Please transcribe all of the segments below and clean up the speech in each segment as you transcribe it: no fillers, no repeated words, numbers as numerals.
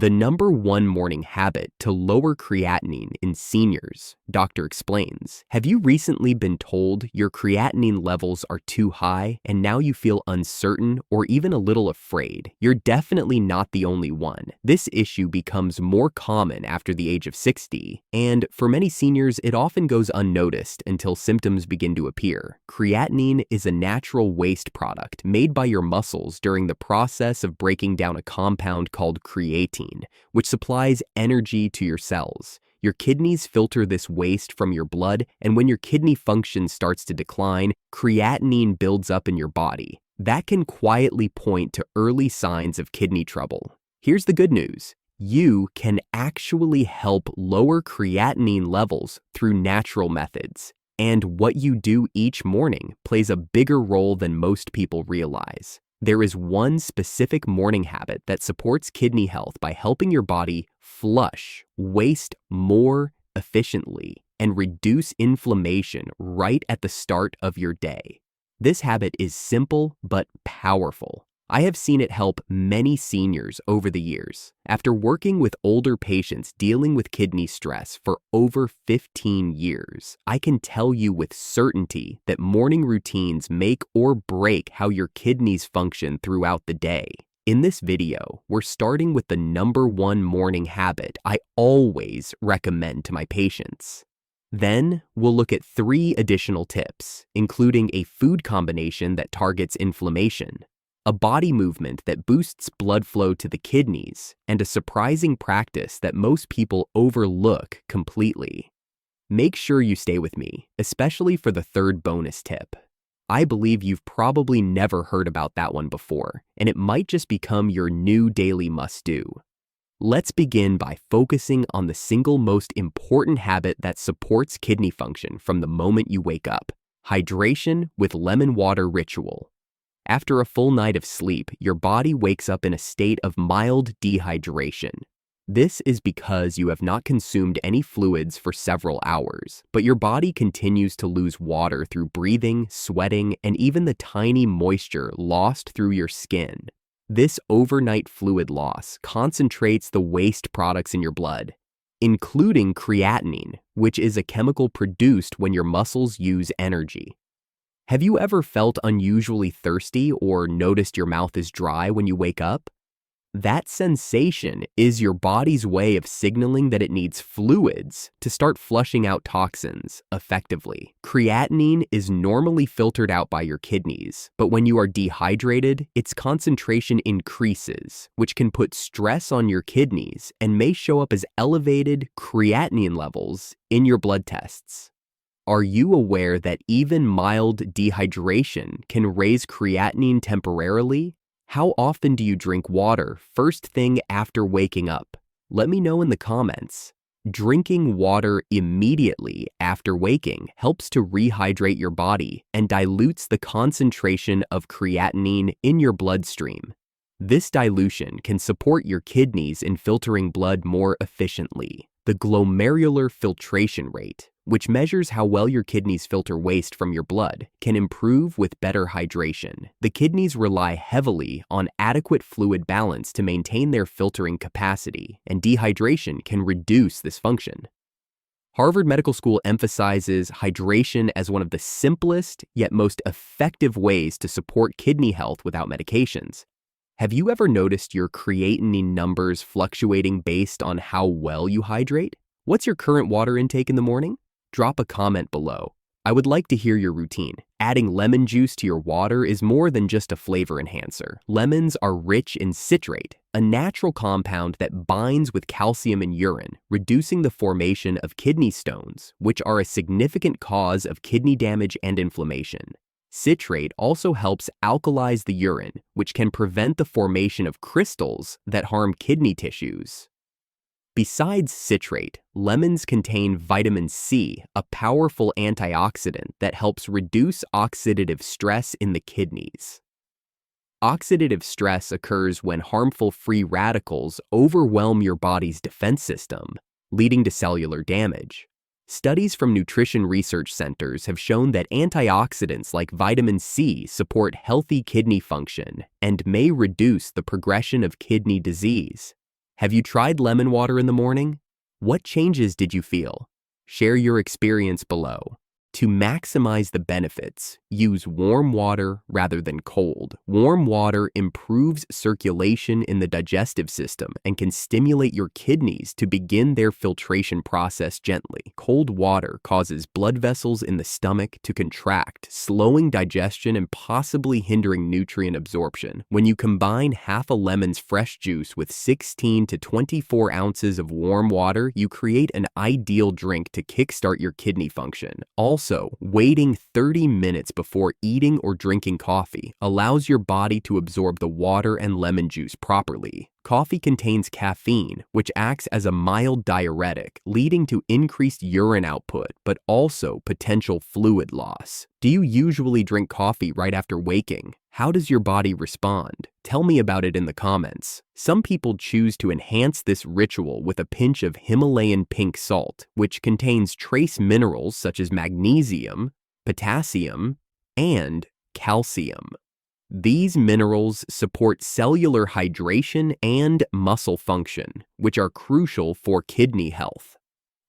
The number one morning habit to lower creatinine in seniors, doctor explains. Have you recently been told your creatinine levels are too high and now you feel uncertain or even a little afraid? You're definitely not the only one. This issue becomes more common after the age of 60, and for many seniors, it often goes unnoticed until symptoms begin to appear. Creatinine is a natural waste product made by your muscles during the process of breaking down a compound called creatinine, which supplies energy to your cells. Your kidneys filter this waste from your blood, and when your kidney function starts to decline, creatinine builds up in your body. That can quietly point to early signs of kidney trouble. Here's the good news. You can actually help lower creatinine levels through natural methods. And what you do each morning plays a bigger role than most people realize. There is one specific morning habit that supports kidney health by helping your body flush waste more efficiently and reduce inflammation right at the start of your day. This habit is simple but powerful. I have seen it help many seniors over the years. After working with older patients dealing with kidney stress for over 15 years, I can tell you with certainty that morning routines make or break how your kidneys function throughout the day. In this video, we're starting with the number one morning habit I always recommend to my patients. Then, we'll look at 3 additional tips, including a food combination that targets inflammation, a body movement that boosts blood flow to the kidneys, and a surprising practice that most people overlook completely. Make sure you stay with me, especially for the 3rd bonus tip. I believe you've probably never heard about that one before, and it might just become your new daily must-do. Let's begin by focusing on the single most important habit that supports kidney function from the moment you wake up: hydration with lemon water ritual. After a full night of sleep, your body wakes up in a state of mild dehydration. This is because you have not consumed any fluids for several hours, but your body continues to lose water through breathing, sweating, and even the tiny moisture lost through your skin. This overnight fluid loss concentrates the waste products in your blood, including creatinine, which is a chemical produced when your muscles use energy. Have you ever felt unusually thirsty or noticed your mouth is dry when you wake up? That sensation is your body's way of signaling that it needs fluids to start flushing out toxins effectively. Creatinine is normally filtered out by your kidneys, but when you are dehydrated, its concentration increases, which can put stress on your kidneys and may show up as elevated creatinine levels in your blood tests. Are you aware that even mild dehydration can raise creatinine temporarily? How often do you drink water first thing after waking up? Let me know in the comments. Drinking water immediately after waking helps to rehydrate your body and dilutes the concentration of creatinine in your bloodstream. This dilution can support your kidneys in filtering blood more efficiently. The glomerular filtration rate, which measures how well your kidneys filter waste from your blood, can improve with better hydration. The kidneys rely heavily on adequate fluid balance to maintain their filtering capacity, and dehydration can reduce this function. Harvard Medical School emphasizes hydration as one of the simplest yet most effective ways to support kidney health without medications. Have you ever noticed your creatinine numbers fluctuating based on how well you hydrate? What's your current water intake in the morning? Drop a comment below. I would like to hear your routine. Adding lemon juice to your water is more than just a flavor enhancer. Lemons are rich in citrate, a natural compound that binds with calcium in urine, reducing the formation of kidney stones, which are a significant cause of kidney damage and inflammation. Citrate also helps alkalize the urine, which can prevent the formation of crystals that harm kidney tissues. Besides citrate, lemons contain vitamin C, a powerful antioxidant that helps reduce oxidative stress in the kidneys. Oxidative stress occurs when harmful free radicals overwhelm your body's defense system, leading to cellular damage. Studies from nutrition research centers have shown that antioxidants like vitamin C support healthy kidney function and may reduce the progression of kidney disease. Have you tried lemon water in the morning? What changes did you feel? Share your experience below. To maximize the benefits, use warm water rather than cold. Warm water improves circulation in the digestive system and can stimulate your kidneys to begin their filtration process gently. Cold water causes blood vessels in the stomach to contract, slowing digestion and possibly hindering nutrient absorption. When you combine half a lemon's fresh juice with 16 to 24 ounces of warm water, you create an ideal drink to kickstart your kidney function. Also, waiting 30 minutes before eating or drinking coffee allows your body to absorb the water and lemon juice properly. Coffee contains caffeine, which acts as a mild diuretic, leading to increased urine output, but also potential fluid loss. Do you usually drink coffee right after waking? How does your body respond? Tell me about it in the comments. Some people choose to enhance this ritual with a pinch of Himalayan pink salt, which contains trace minerals such as magnesium, potassium, and calcium. These minerals support cellular hydration and muscle function, which are crucial for kidney health.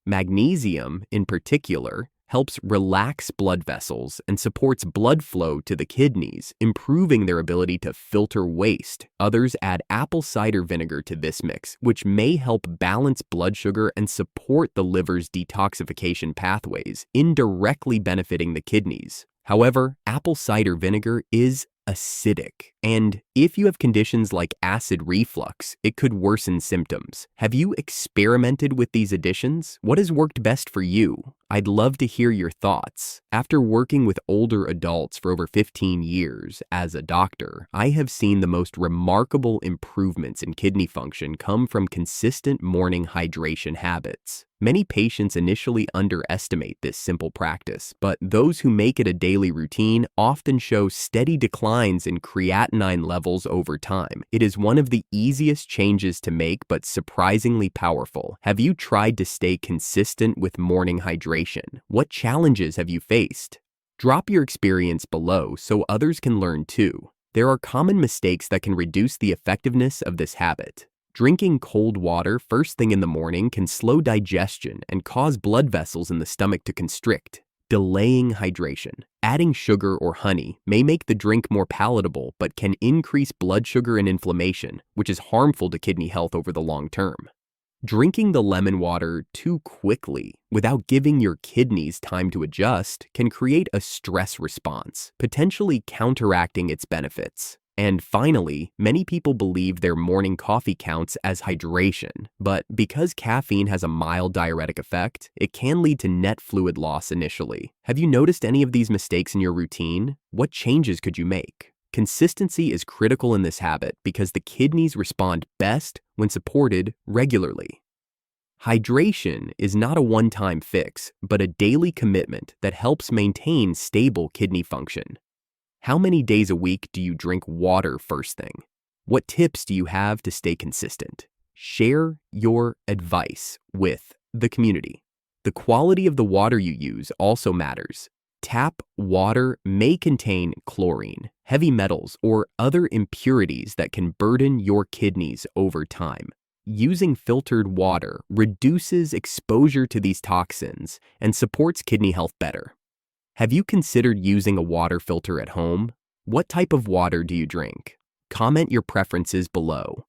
Magnesium, in particular, helps relax blood vessels and supports blood flow to the kidneys, improving their ability to filter waste. Others add apple cider vinegar to this mix, which may help balance blood sugar and support the liver's detoxification pathways, indirectly benefiting the kidneys. However, apple cider vinegar is acidic, and if you have conditions like acid reflux, it could worsen symptoms. Have you experimented with these additions? What has worked best for you? I'd love to hear your thoughts. After working with older adults for over 15 years as a doctor, I have seen the most remarkable improvements in kidney function come from consistent morning hydration habits. Many patients initially underestimate this simple practice, but those who make it a daily routine often show steady declines in creatinine levels over time. It is one of the easiest changes to make, but surprisingly powerful. Have you tried to stay consistent with morning hydration? What challenges have you faced? Drop your experience below so others can learn too. There are common mistakes that can reduce the effectiveness of this habit. Drinking cold water first thing in the morning can slow digestion and cause blood vessels in the stomach to constrict, delaying hydration. Adding sugar or honey may make the drink more palatable but can increase blood sugar and inflammation, which is harmful to kidney health over the long term. Drinking the lemon water too quickly without giving your kidneys time to adjust can create a stress response, potentially counteracting its benefits. And finally, many people believe their morning coffee counts as hydration, but because caffeine has a mild diuretic effect, it can lead to net fluid loss initially. Have you noticed any of these mistakes in your routine? What changes could you make? Consistency is critical in this habit because the kidneys respond best when supported regularly. Hydration is not a one-time fix, but a daily commitment that helps maintain stable kidney function. How many days a week do you drink water first thing? What tips do you have to stay consistent? Share your advice with the community. The quality of the water you use also matters. Tap water may contain chlorine, heavy metals, or other impurities that can burden your kidneys over time. Using filtered water reduces exposure to these toxins and supports kidney health better. Have you considered using a water filter at home? What type of water do you drink? Comment your preferences below.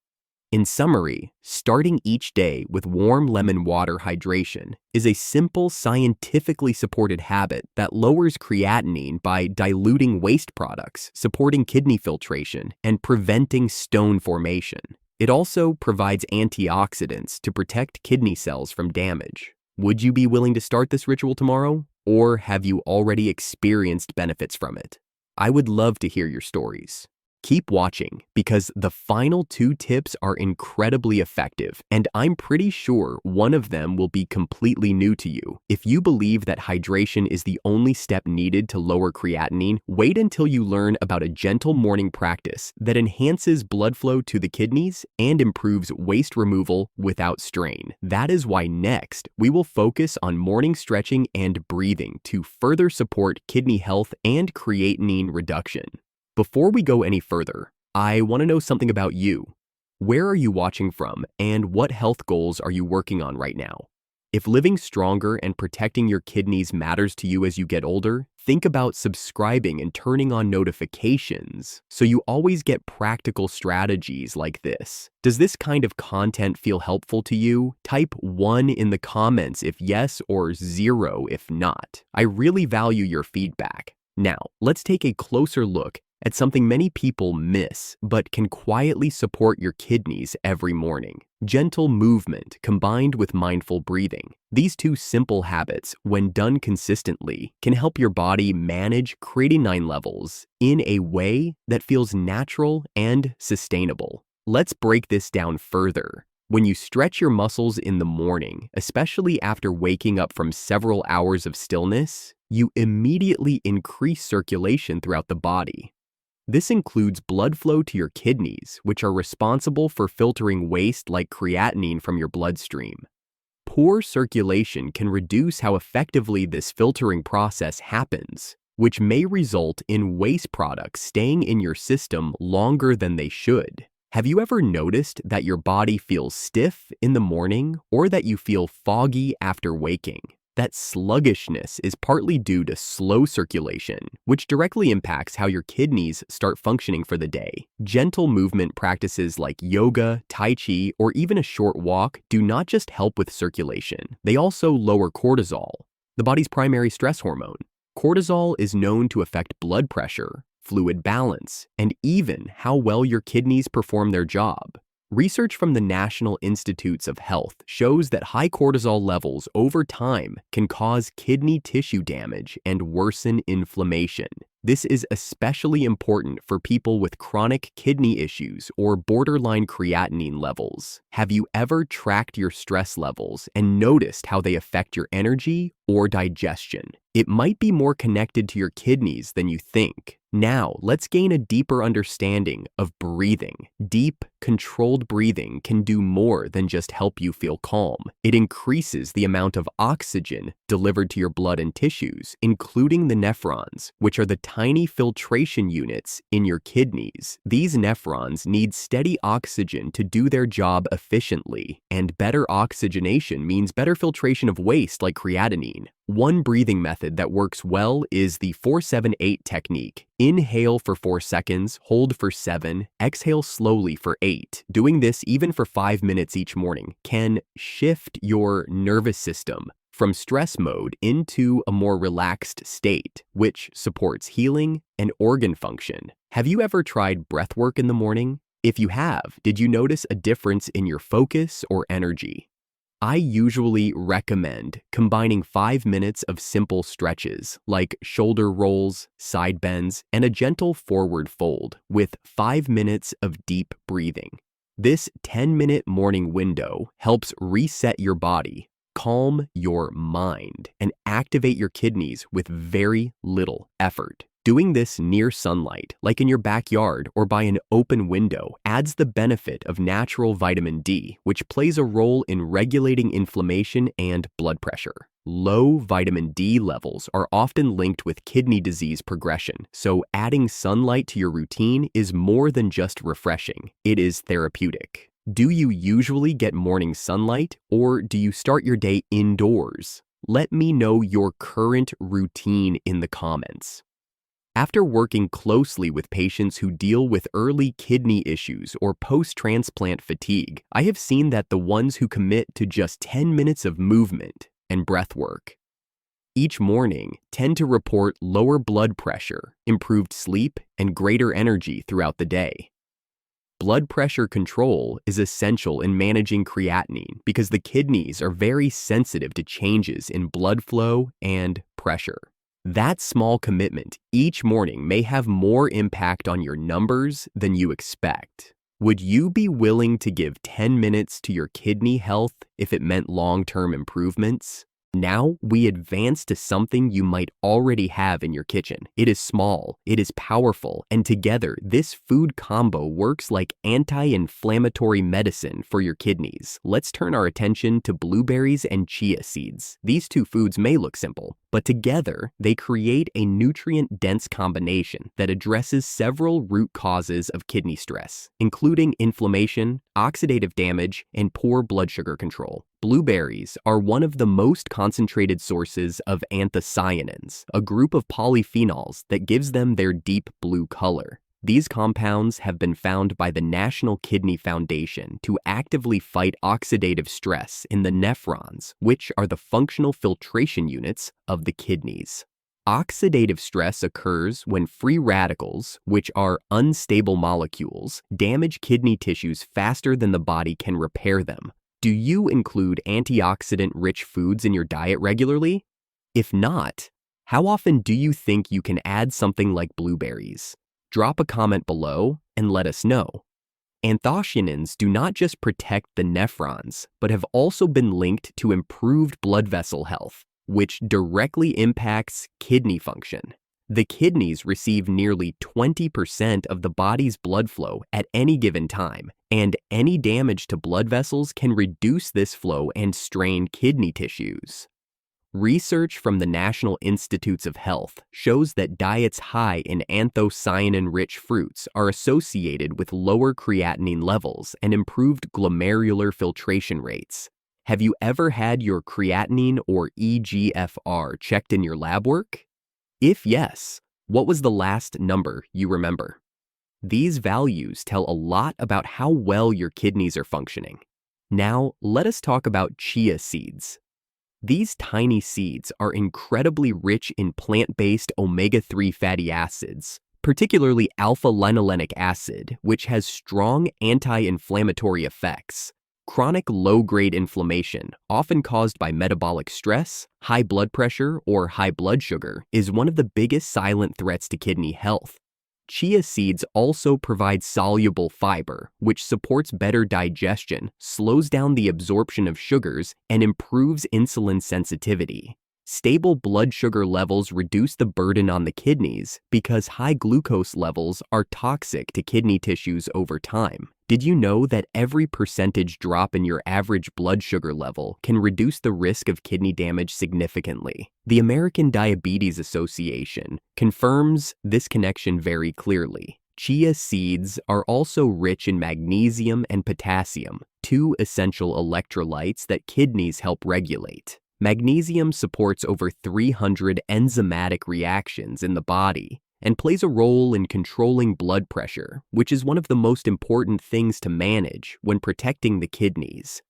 In summary, starting each day with warm lemon water hydration is a simple, scientifically supported habit that lowers creatinine by diluting waste products, supporting kidney filtration, and preventing stone formation. It also provides antioxidants to protect kidney cells from damage. Would you be willing to start this ritual tomorrow? Or have you already experienced benefits from it? I would love to hear your stories. Keep watching because the final 2 tips are incredibly effective, and I'm pretty sure one of them will be completely new to you. If you believe that hydration is the only step needed to lower creatinine, wait until you learn about a gentle morning practice that enhances blood flow to the kidneys and improves waste removal without strain. That is why next, we will focus on morning stretching and breathing to further support kidney health and creatinine reduction. Before we go any further, I want to know something about you. Where are you watching from, and what health goals are you working on right now? If living stronger and protecting your kidneys matters to you as you get older, think about subscribing and turning on notifications so you always get practical strategies like this. Does this kind of content feel helpful to you? Type 1 in the comments if yes or 0 if not. I really value your feedback. Now, let's take a closer look at something many people miss but can quietly support your kidneys every morning. Gentle movement combined with mindful breathing. These two simple habits, when done consistently, can help your body manage creatinine levels in a way that feels natural and sustainable. Let's break this down further. When you stretch your muscles in the morning, especially after waking up from several hours of stillness, you immediately increase circulation throughout the body. This includes blood flow to your kidneys, which are responsible for filtering waste like creatinine from your bloodstream. Poor circulation can reduce how effectively this filtering process happens, which may result in waste products staying in your system longer than they should. Have you ever noticed that your body feels stiff in the morning or that you feel foggy after waking? That sluggishness is partly due to slow circulation, which directly impacts how your kidneys start functioning for the day. Gentle movement practices like yoga, tai chi, or even a short walk do not just help with circulation, they also lower cortisol, the body's primary stress hormone. Cortisol is known to affect blood pressure, fluid balance, and even how well your kidneys perform their job. Research from the National Institutes of Health shows that high cortisol levels over time can cause kidney tissue damage and worsen inflammation. This is especially important for people with chronic kidney issues or borderline creatinine levels. Have you ever tracked your stress levels and noticed how they affect your energy or digestion? It might be more connected to your kidneys than you think. Now, let's gain a deeper understanding of breathing. Deep, controlled breathing can do more than just help you feel calm. It increases the amount of oxygen delivered to your blood and tissues, including the nephrons, which are the tiny filtration units in your kidneys. These nephrons need steady oxygen to do their job efficiently, and better oxygenation means better filtration of waste like creatinine. One breathing method that works well is the 4-7-8 technique. Inhale for 4 seconds, hold for 7, exhale slowly for 8. Doing this even for 5 minutes each morning can shift your nervous system from stress mode into a more relaxed state, which supports healing and organ function. Have you ever tried breath work in the morning? If you have, did you notice a difference in your focus or energy? I usually recommend combining 5 minutes of simple stretches like shoulder rolls, side bends, and a gentle forward fold with 5 minutes of deep breathing. This 10-minute morning window helps reset your body, calm your mind, and activate your kidneys with very little effort. Doing this near sunlight, like in your backyard or by an open window, adds the benefit of natural vitamin D, which plays a role in regulating inflammation and blood pressure. Low vitamin D levels are often linked with kidney disease progression, so adding sunlight to your routine is more than just refreshing, it is therapeutic. Do you usually get morning sunlight, or do you start your day indoors? Let me know your current routine in the comments. After working closely with patients who deal with early kidney issues or post-transplant fatigue, I have seen that the ones who commit to just 10 minutes of movement and breath work each morning tend to report lower blood pressure, improved sleep, and greater energy throughout the day. Blood pressure control is essential in managing creatinine because the kidneys are very sensitive to changes in blood flow and pressure. That small commitment each morning may have more impact on your numbers than you expect. Would you be willing to give 10 minutes to your kidney health if it meant long-term improvements? Now we advance to something you might already have in your kitchen. It is small, it is powerful, and together this food combo works like anti-inflammatory medicine for your kidneys. Let's turn our attention to blueberries and chia seeds. These two foods may look simple, but together they create a nutrient-dense combination that addresses several root causes of kidney stress, including inflammation, oxidative damage, and poor blood sugar control. Blueberries are one of the most concentrated sources of anthocyanins, a group of polyphenols that gives them their deep blue color. These compounds have been found by the National Kidney Foundation to actively fight oxidative stress in the nephrons, which are the functional filtration units of the kidneys. Oxidative stress occurs when free radicals, which are unstable molecules, damage kidney tissues faster than the body can repair them. Do you include antioxidant-rich foods in your diet regularly? If not, how often do you think you can add something like blueberries? Drop a comment below and let us know. Anthocyanins do not just protect the nephrons, but have also been linked to improved blood vessel health, which directly impacts kidney function. The kidneys receive nearly 20% of the body's blood flow at any given time, and any damage to blood vessels can reduce this flow and strain kidney tissues. Research from the National Institutes of Health shows that diets high in anthocyanin-rich fruits are associated with lower creatinine levels and improved glomerular filtration rates. Have you ever had your creatinine or eGFR checked in your lab work? If yes, what was the last number you remember? These values tell a lot about how well your kidneys are functioning. Now, let us talk about chia seeds. These tiny seeds are incredibly rich in plant-based omega-3 fatty acids, particularly alpha-linolenic acid, which has strong anti-inflammatory effects. Chronic low-grade inflammation, often caused by metabolic stress, high blood pressure, or high blood sugar, is one of the biggest silent threats to kidney health. Chia seeds also provide soluble fiber, which supports better digestion, slows down the absorption of sugars, and improves insulin sensitivity. Stable blood sugar levels reduce the burden on the kidneys because high glucose levels are toxic to kidney tissues over time. Did you know that every percentage drop in your average blood sugar level can reduce the risk of kidney damage significantly? The American Diabetes Association confirms this connection very clearly. Chia seeds are also rich in magnesium and potassium, two essential electrolytes that kidneys help regulate. Magnesium supports over 300 enzymatic reactions in the body and plays a role in controlling blood pressure, which is one of the most important things to manage when protecting the kidneys.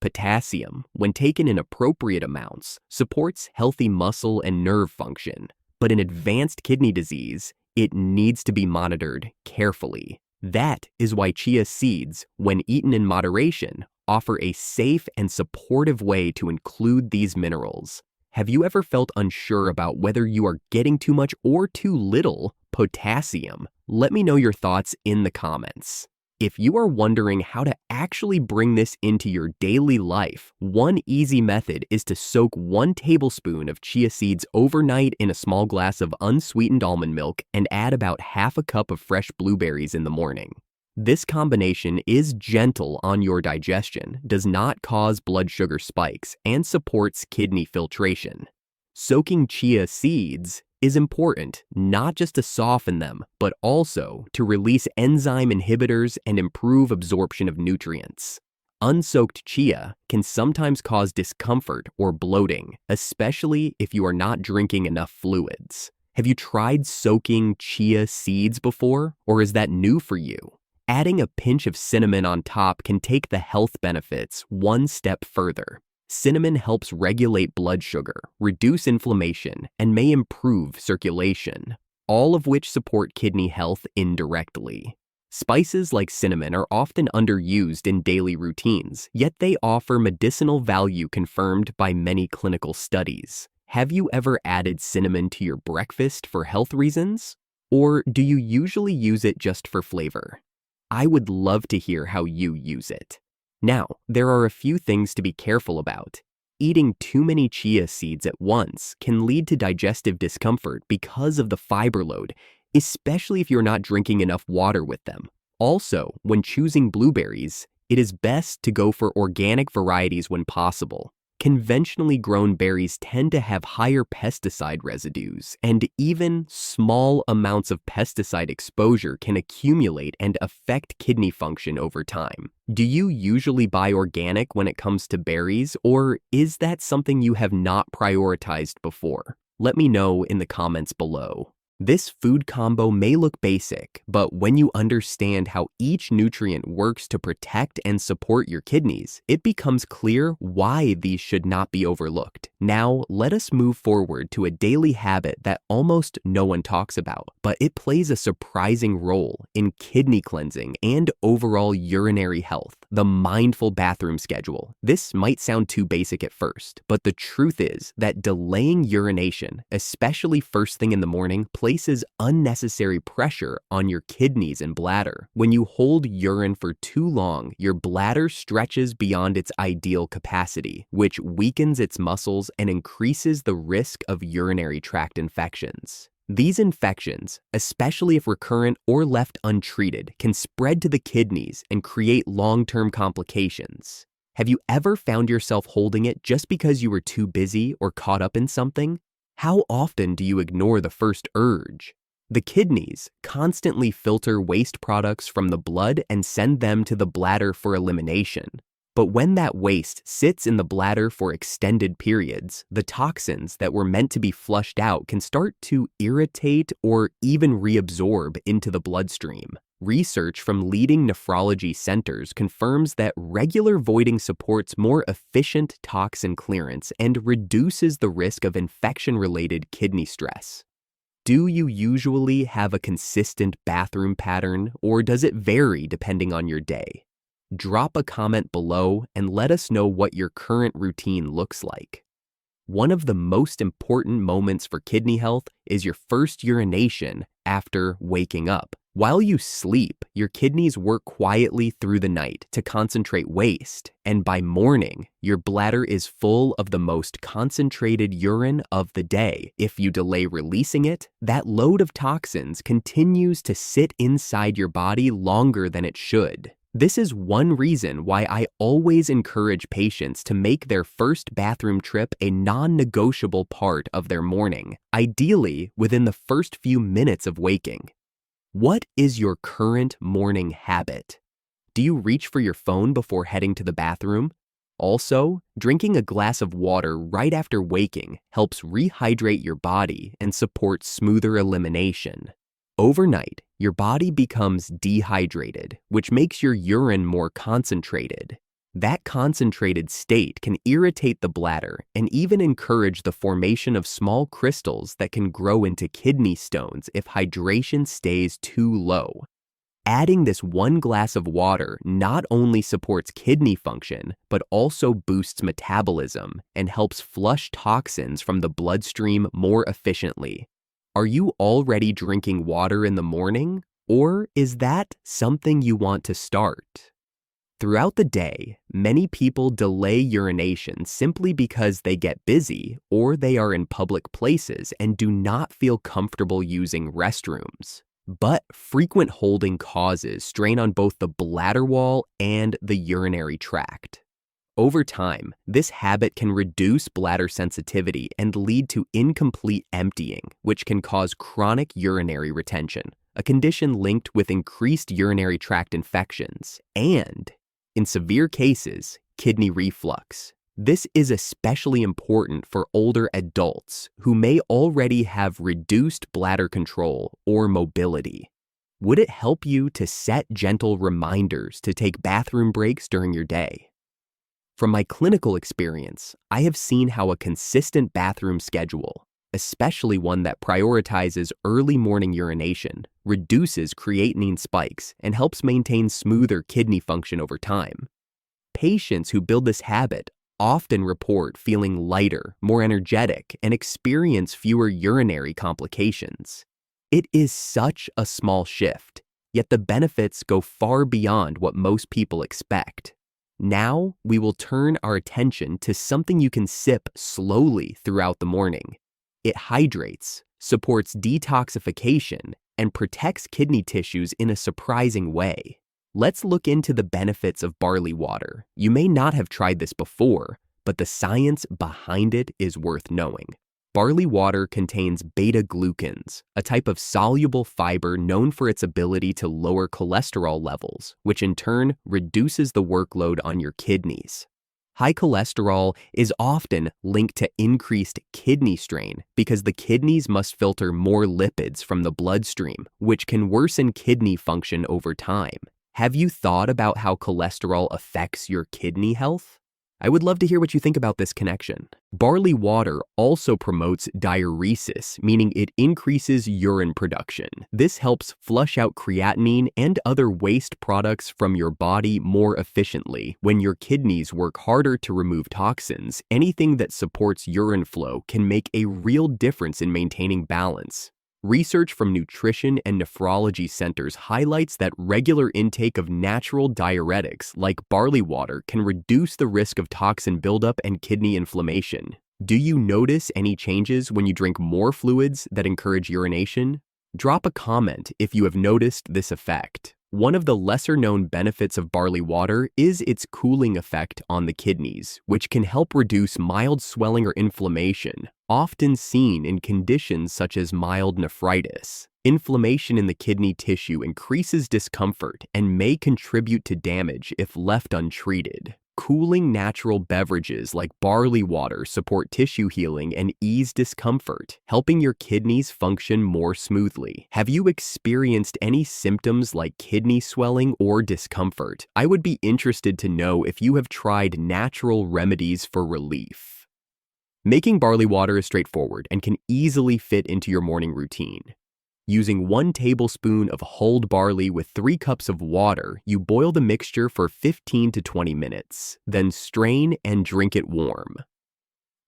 Potassium, when taken in appropriate amounts, supports healthy muscle and nerve function, but in advanced kidney disease, it needs to be monitored carefully. That is why chia seeds, when eaten in moderation, offer a safe and supportive way to include these minerals. Have you ever felt unsure about whether you are getting too much or too little potassium? Let me know your thoughts in the comments. If you are wondering how to actually bring this into your daily life, one easy method is to soak 1 tablespoon of chia seeds overnight in a small glass of unsweetened almond milk and add about half a cup of fresh blueberries in the morning. This combination is gentle on your digestion, does not cause blood sugar spikes, and supports kidney filtration. Soaking chia seeds is important not just to soften them, but also to release enzyme inhibitors and improve absorption of nutrients. Unsoaked chia can sometimes cause discomfort or bloating, especially if you are not drinking enough fluids. Have you tried soaking chia seeds before, or is that new for you? Adding a pinch of cinnamon on top can take the health benefits one step further. Cinnamon helps regulate blood sugar, reduce inflammation, and may improve circulation, all of which support kidney health indirectly. Spices like cinnamon are often underused in daily routines, yet they offer medicinal value confirmed by many clinical studies. Have you ever added cinnamon to your breakfast for health reasons? Or do you usually use it just for flavor? I would love to hear how you use it. Now, there are a few things to be careful about. eating too many chia seeds at once can lead to digestive discomfort because of the fiber load, especially if you're not drinking enough water with them. Also, when choosing blueberries, it is best to go for organic varieties when possible. Conventionally grown berries tend to have higher pesticide residues, and even small amounts of pesticide exposure can accumulate and affect kidney function over time. Do you usually buy organic when it comes to berries, or is that something you have not prioritized before? Let me know in the comments below. This food combo may look basic, but when you understand how each nutrient works to protect and support your kidneys, it becomes clear why these should not be overlooked. Now, let us move forward to a daily habit that almost no one talks about, but it plays a surprising role in kidney cleansing and overall urinary health: the mindful bathroom schedule. This might sound too basic at first, but the truth is that delaying urination, especially first thing in the morning, places unnecessary pressure on your kidneys and bladder. When you hold urine for too long, your bladder stretches beyond its ideal capacity, which weakens its muscles and increases the risk of urinary tract infections. These infections, especially if recurrent or left untreated, can spread to the kidneys and create long-term complications. Have you ever found yourself holding it just because you were too busy or caught up in something? How often do you ignore the first urge? The kidneys constantly filter waste products from the blood and send them to the bladder for elimination. But when that waste sits in the bladder for extended periods, the toxins that were meant to be flushed out can start to irritate or even reabsorb into the bloodstream. Research from leading nephrology centers confirms that regular voiding supports more efficient toxin clearance and reduces the risk of infection-related kidney stress. Do you usually have a consistent bathroom pattern, or does it vary depending on your day? Drop a comment below and let us know what your current routine looks like. One of the most important moments for kidney health is your first urination after waking up. While you sleep, your kidneys work quietly through the night to concentrate waste, and by morning, your bladder is full of the most concentrated urine of the day. If you delay releasing it, that load of toxins continues to sit inside your body longer than it should. This is one reason why I always encourage patients to make their first bathroom trip a non-negotiable part of their morning, ideally within the first few minutes of waking. What is your current morning habit? Do you reach for your phone before heading to the bathroom? Also, drinking a glass of water right after waking helps rehydrate your body and support smoother elimination. Overnight, your body becomes dehydrated, which makes your urine more concentrated. That concentrated state can irritate the bladder and even encourage the formation of small crystals that can grow into kidney stones if hydration stays too low. Adding this one glass of water not only supports kidney function, but also boosts metabolism and helps flush toxins from the bloodstream more efficiently. Are you already drinking water in the morning, or is that something you want to start? Throughout the day, many people delay urination simply because they get busy or they are in public places and do not feel comfortable using restrooms. But frequent holding causes strain on both the bladder wall and the urinary tract. Over time, this habit can reduce bladder sensitivity and lead to incomplete emptying, which can cause chronic urinary retention, a condition linked with increased urinary tract infections, and, in severe cases, kidney reflux. This is especially important for older adults who may already have reduced bladder control or mobility. Would it help you to set gentle reminders to take bathroom breaks during your day? From my clinical experience, I have seen how a consistent bathroom schedule, especially one that prioritizes early morning urination, reduces creatinine spikes and helps maintain smoother kidney function over time. Patients who build this habit often report feeling lighter, more energetic, and experience fewer urinary complications. It is such a small shift, yet the benefits go far beyond what most people expect. Now, we will turn our attention to something you can sip slowly throughout the morning. It hydrates, supports detoxification, and protects kidney tissues in a surprising way. Let's look into the benefits of barley water. You may not have tried this before, but the science behind it is worth knowing. Barley water contains beta-glucans, a type of soluble fiber known for its ability to lower cholesterol levels, which in turn reduces the workload on your kidneys. High cholesterol is often linked to increased kidney strain because the kidneys must filter more lipids from the bloodstream, which can worsen kidney function over time. Have you thought about how cholesterol affects your kidney health? I would love to hear what you think about this connection. Barley water also promotes diuresis, meaning it increases urine production. This helps flush out creatinine and other waste products from your body more efficiently. When your kidneys work harder to remove toxins, anything that supports urine flow can make a real difference in maintaining balance. Research from nutrition and nephrology centers highlights that regular intake of natural diuretics like barley water can reduce the risk of toxin buildup and kidney inflammation. Do you notice any changes when you drink more fluids that encourage urination? Drop a comment if you have noticed this effect. One of the lesser-known benefits of barley water is its cooling effect on the kidneys, which can help reduce mild swelling or inflammation, often seen in conditions such as mild nephritis. Inflammation in the kidney tissue increases discomfort and may contribute to damage if left untreated. Cooling natural beverages like barley water support tissue healing and ease discomfort, helping your kidneys function more smoothly. Have you experienced any symptoms like kidney swelling or discomfort? I would be interested to know if you have tried natural remedies for relief. Making barley water is straightforward and can easily fit into your morning routine. Using 1 tablespoon of hulled barley with 3 cups of water, you boil the mixture for 15 to 20 minutes, then strain and drink it warm.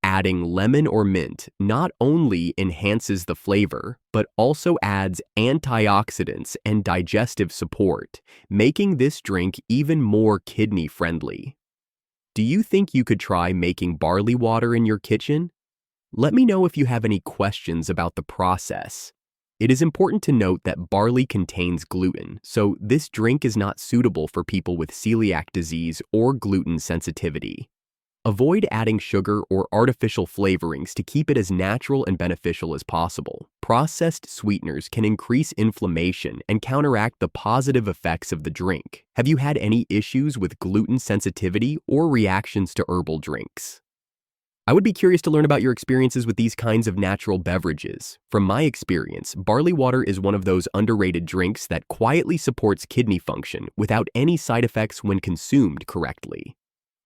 Adding lemon or mint not only enhances the flavor, but also adds antioxidants and digestive support, making this drink even more kidney-friendly. Do you think you could try making barley water in your kitchen? Let me know if you have any questions about the process. It is important to note that barley contains gluten, so this drink is not suitable for people with celiac disease or gluten sensitivity. Avoid adding sugar or artificial flavorings to keep it as natural and beneficial as possible. Processed sweeteners can increase inflammation and counteract the positive effects of the drink. Have you had any issues with gluten sensitivity or reactions to herbal drinks? I would be curious to learn about your experiences with these kinds of natural beverages. From my experience, barley water is one of those underrated drinks that quietly supports kidney function without any side effects when consumed correctly.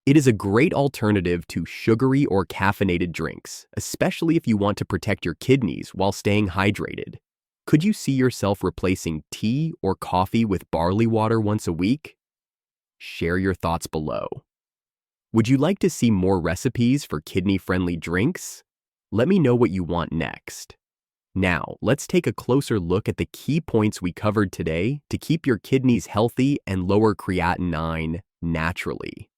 It is a great alternative to sugary or caffeinated drinks, especially if you want to protect your kidneys while staying hydrated. Could you see yourself replacing tea or coffee with barley water once a week? Share your thoughts below. Would you like to see more recipes for kidney-friendly drinks? Let me know what you want next. Now, let's take a closer look at the key points we covered today to keep your kidneys healthy and lower creatinine naturally.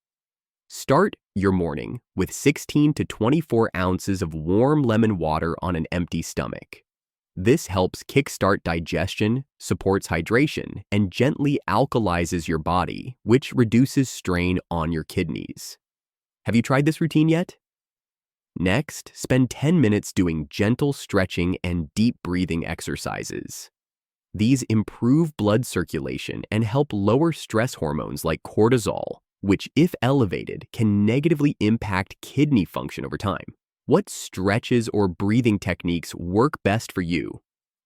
Start your morning with 16 to 24 ounces of warm lemon water on an empty stomach. This helps kickstart digestion, supports hydration, and gently alkalizes your body, which reduces strain on your kidneys. Have you tried this routine yet? Next, spend 10 minutes doing gentle stretching and deep breathing exercises. These improve blood circulation and help lower stress hormones like cortisol, which, if elevated, can negatively impact kidney function over time. What stretches or breathing techniques work best for you?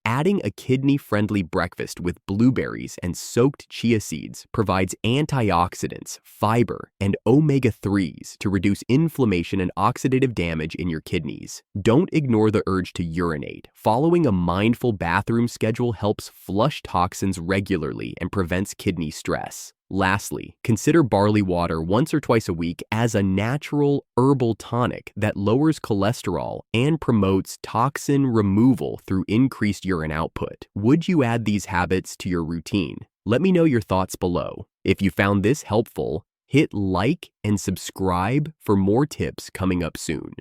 Adding a kidney-friendly breakfast with blueberries and soaked chia seeds provides antioxidants, fiber, and omega-3s to reduce inflammation and oxidative damage in your kidneys. Don't ignore the urge to urinate. Following a mindful bathroom schedule helps flush toxins regularly and prevents kidney stress. Lastly, consider barley water once or twice a week as a natural herbal tonic that lowers cholesterol and promotes toxin removal through increased urine output. Would you add these habits to your routine? Let me know your thoughts below. If you found this helpful, Hit like and subscribe for more tips coming up soon.